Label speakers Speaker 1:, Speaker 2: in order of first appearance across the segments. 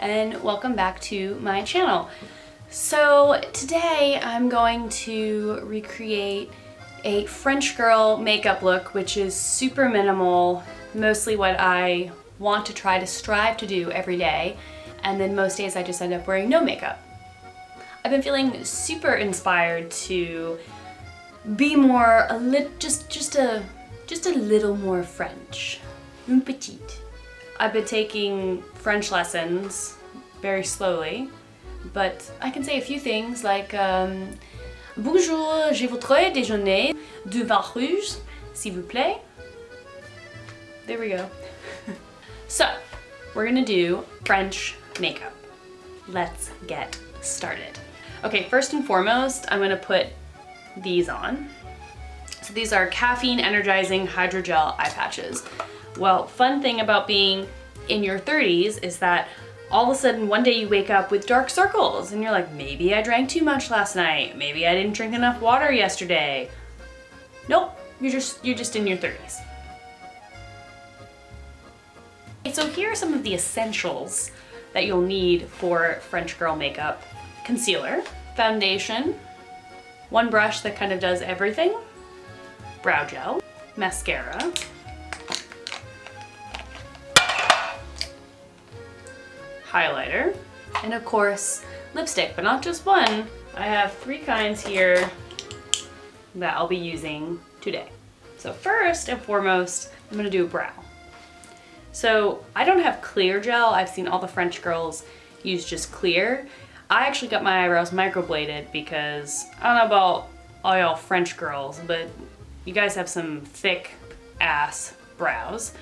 Speaker 1: and welcome back to my channel. So today I'm going to recreate a French girl makeup look, which is super minimal, mostly what I want to try to strive to do every day, and then most days I just end up wearing no makeup. I've been feeling super inspired to be more just a little more French. Une petite. I've been taking French lessons very slowly, but I can say a few things like Bonjour, je voudrais déjeuner du vin rouge, s'il vous plaît. There we go. So, we're gonna do French makeup. Let's get started. Okay, first and foremost, I'm gonna put these on. So these are caffeine energizing hydrogel eye patches. Well, fun thing about being in your 30s is that all of a sudden one day you wake up with dark circles and you're like, maybe I drank too much last night. Maybe I didn't drink enough water yesterday. Nope, you're just in your 30s. So here are some of the essentials that you'll need for French girl makeup. Concealer, foundation, one brush that kind of does everything, brow gel, mascara, highlighter, and of course lipstick, but not just one. I have 3 kinds here that I'll be using today. So first and foremost, I'm gonna do a brow. So I don't have clear gel. I've seen all the French girls use just clear. I actually got my eyebrows microbladed because I don't know about all y'all French girls, but you guys have some thick ass brows.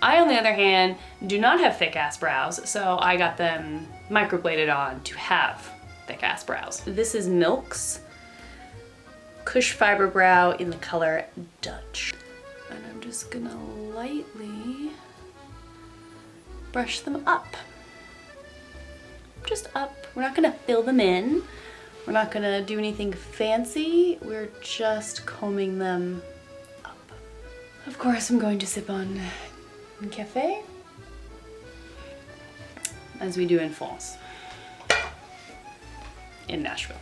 Speaker 1: I, on the other hand, do not have thick ass brows, so I got them microbladed on to have thick ass brows. This is Milk's Cush Fiber Brow in the color Dutch. And I'm just gonna lightly brush them up. Just up. We're not gonna fill them in. We're not gonna do anything fancy. We're just combing them up. Of course, I'm going to sip on un café, as we do in France, in Nashville.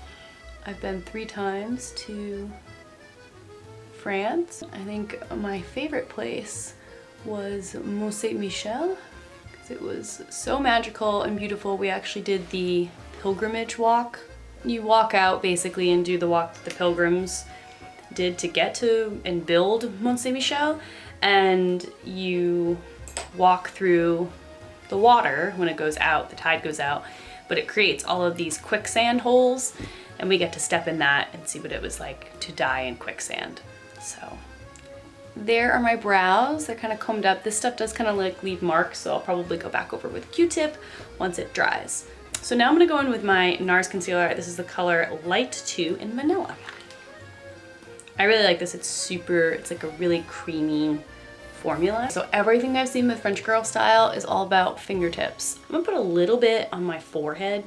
Speaker 1: I've been 3 times to France. I think my favorite place was Mont Saint-Michel, because it was so magical and beautiful. We actually did the pilgrimage walk. You walk out basically and do the walk that the pilgrims did to get to and build Mont Saint-Michel, and you walk through the water when it goes out, the tide goes out, but it creates all of these quicksand holes, and we get to step in that and see what it was like to die in quicksand. So there are my brows. They're kind of combed up. This stuff does kind of like leave marks, so I'll probably go back over with a Q-tip once it dries. So now I'm gonna go in with my NARS concealer. This is the color Light 2 in Vanilla. I really like this. It's like a really creamy formula. So everything I've seen with French girl style is all about fingertips. I'm gonna put a little bit on my forehead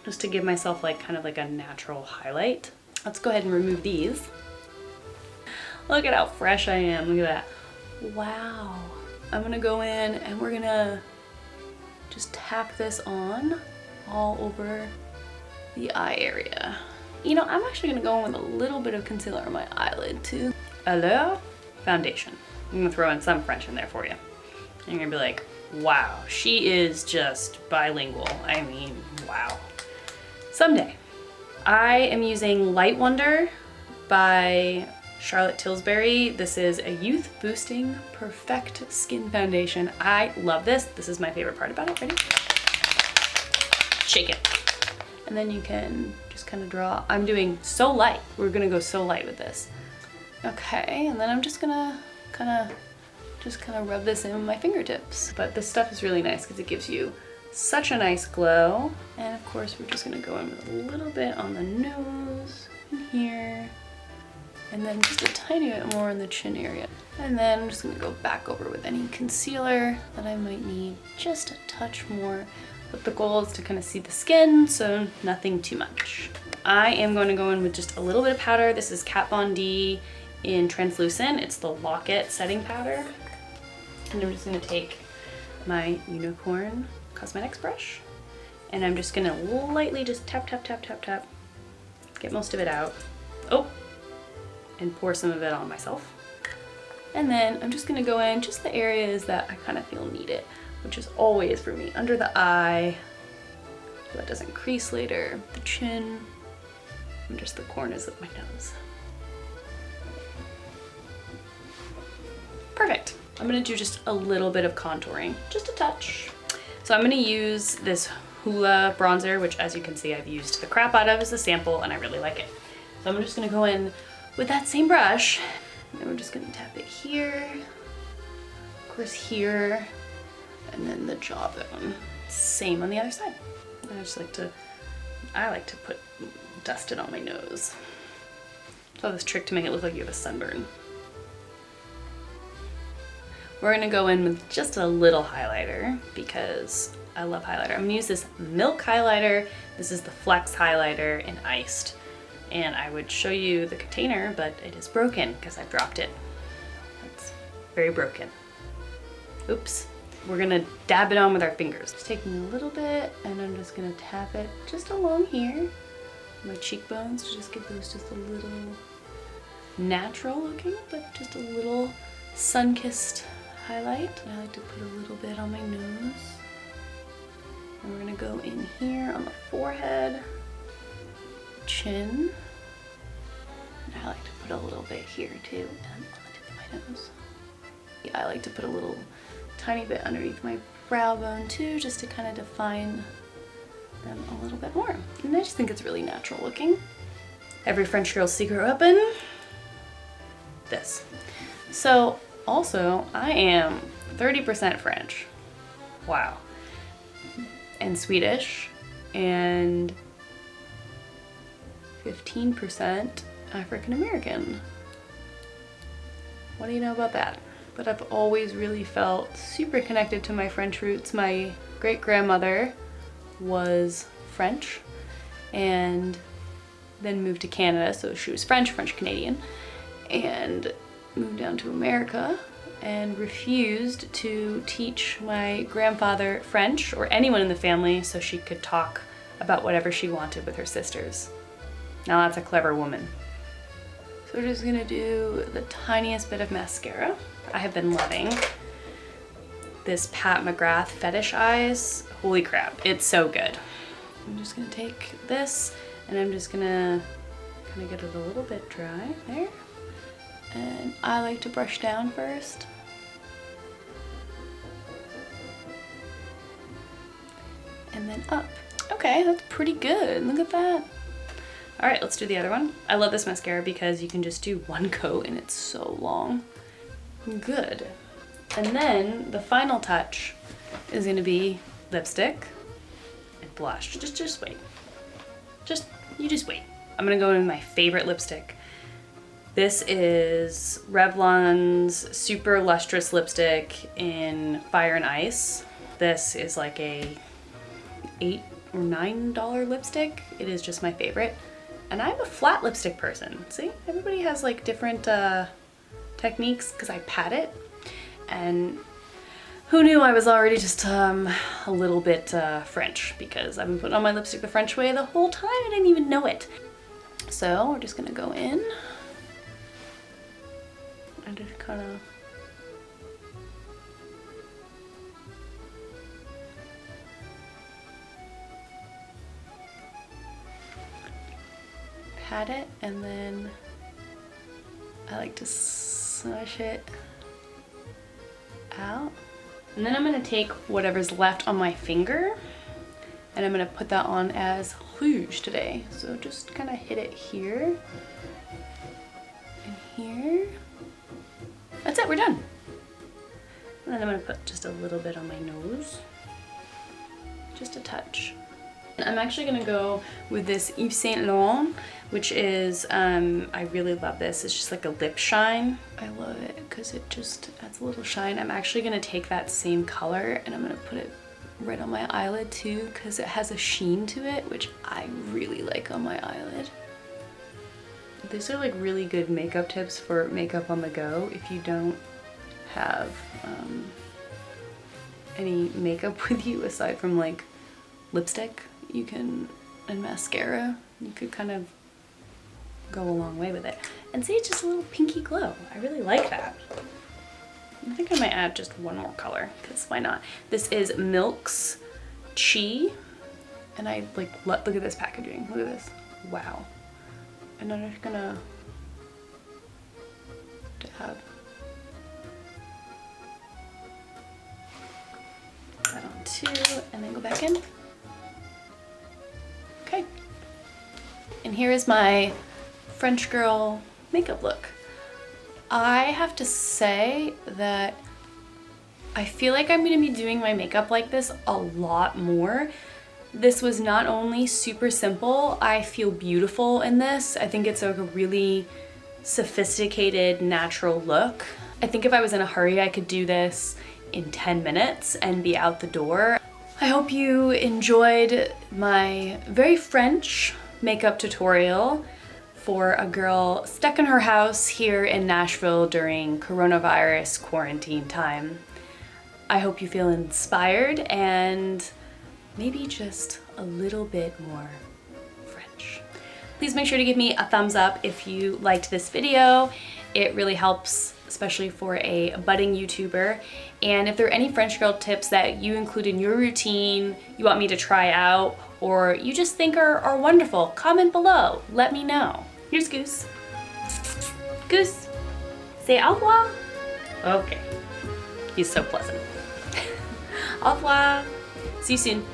Speaker 1: just to give myself like kind of like a natural highlight. Let's go ahead and remove these. Look at how fresh I am. Look at that. Wow. I'm gonna go in and we're gonna just tap this on all over the eye area. You know, I'm actually gonna go in with a little bit of concealer on my eyelid too. Alors, foundation. I'm gonna throw in some French in there for you. And you're gonna be like, wow, she is just bilingual. I mean, wow. Someday. I am using Light Wonder by Charlotte Tilbury. This is a youth boosting perfect skin foundation. I love this. This is my favorite part about it. Ready? Shake it. And then you can just kind of draw. I'm doing so light. We're gonna go so light with this. Okay, and then I'm just gonna kind of rub this in with my fingertips. But this stuff is really nice because it gives you such a nice glow. And of course, we're just gonna go in with a little bit on the nose and here. And then just a tiny bit more in the chin area. And then I'm just gonna go back over with any concealer that I might need, just a touch more. But the goal is to kind of see the skin, so nothing too much. I am going to go in with just a little bit of powder. This is Kat Von D in Translucent. It's the Lock-It setting powder. And I'm just gonna take my Unicorn Cosmetics brush And I'm just gonna lightly just tap, tap, tap, tap, tap, get most of it out. Oh, and pour some of it on myself. And then I'm just gonna go in just the areas that I kind of feel need it, which is always for me, under the eye, so that doesn't crease later, the chin, and just the corners of my nose. Perfect. I'm gonna do just a little bit of contouring, just a touch. So I'm gonna use this Hoola bronzer, which as you can see, I've used the crap out of as a sample and I really like it. So I'm just gonna go in with that same brush, and then we're just gonna tap it here, of course here, and then the jawbone. Same on the other side. I like to dust it on my nose. So this trick to make it look like you have a sunburn. We're gonna go in with just a little highlighter because I love highlighter. I'm gonna use this Milk highlighter. This is the Flex highlighter in Iced. And I would show you the container, but it is broken because I dropped it. It's very broken. Oops. We're gonna dab it on with our fingers. Just taking a little bit and I'm just gonna tap it just along here, my cheekbones, to just give those just a little natural looking, but just a little sun-kissed highlight. And I like to put a little bit on my nose. And we're gonna go in here on the forehead, chin. And I like to put a little bit here too, and on the tip of my nose. Yeah, I like to put a little tiny bit underneath my brow bone too, just to kind of define them a little bit more. And I just think it's really natural looking. Every French girl's secret weapon, this. So also, I am 30% French. Wow. And Swedish, and 15% African American. What do you know about that? But I've always really felt super connected to my French roots. My great-grandmother was French and then moved to Canada, so she was French-Canadian, and moved down to America and refused to teach my grandfather French or anyone in the family so she could talk about whatever she wanted with her sisters. Now that's a clever woman. So we're just gonna do the tiniest bit of mascara. I have been loving this Pat McGrath Fetish Eyes. Holy crap, it's so good. I'm just gonna take this and I'm just gonna kind of get it a little bit dry there. And I like to brush down first. And then up. Okay, that's pretty good. Look at that. All right, let's do the other one. I love this mascara because you can just do one coat and it's so long. Good. And then the final touch is gonna be lipstick and blush. Just wait. You just wait. I'm gonna go in with my favorite lipstick. This is Revlon's Super Lustrous Lipstick in Fire and Ice. This is like a $8 or $9 lipstick. It is just my favorite. And I'm a flat lipstick person. See, everybody has like different techniques because I pat it. And who knew I was already just a little bit French, because I've been putting on my lipstick the French way the whole time. I didn't even know it. So we're just gonna go in and just kind of pat it, and then I like to smush it out. And then I'm gonna take whatever's left on my finger and I'm gonna put that on as rouge today. So just kind of hit it here and here. That's it, we're done. And then I'm gonna put just a little bit on my nose, just a touch. And I'm actually gonna go with this Yves Saint Laurent, which is, I really love this. It's just like a lip shine. I love it because it just adds a little shine. I'm actually gonna take that same color and I'm gonna put it right on my eyelid too, because it has a sheen to it, which I really like on my eyelid. These are like really good makeup tips for makeup on the go if you don't have any makeup with you aside from like lipstick and mascara, you could kind of go a long way with it. And see, it's just a little pinky glow. I really like that. I think I might add just one more color, because why not? This is Milk's Chi, and I like, look at this packaging. Look at this. Wow. And I'm just gonna dab that on too, and then go back in. Okay. And here is my French girl makeup look. I have to say that I feel like I'm gonna be doing my makeup like this a lot more. This was not only super simple, I feel beautiful in this. I think it's a really sophisticated, natural look. I think if I was in a hurry, I could do this in 10 minutes and be out the door. I hope you enjoyed my very French makeup tutorial for a girl stuck in her house here in Nashville during coronavirus quarantine time. I hope you feel inspired and maybe just a little bit more French. Please make sure to give me a thumbs up if you liked this video. It really helps, especially for a budding YouTuber. And if there are any French girl tips that you include in your routine, you want me to try out, or you just think are wonderful, comment below, let me know. Here's Goose. Goose, say au revoir. Okay, he's so pleasant. Au revoir. See you soon.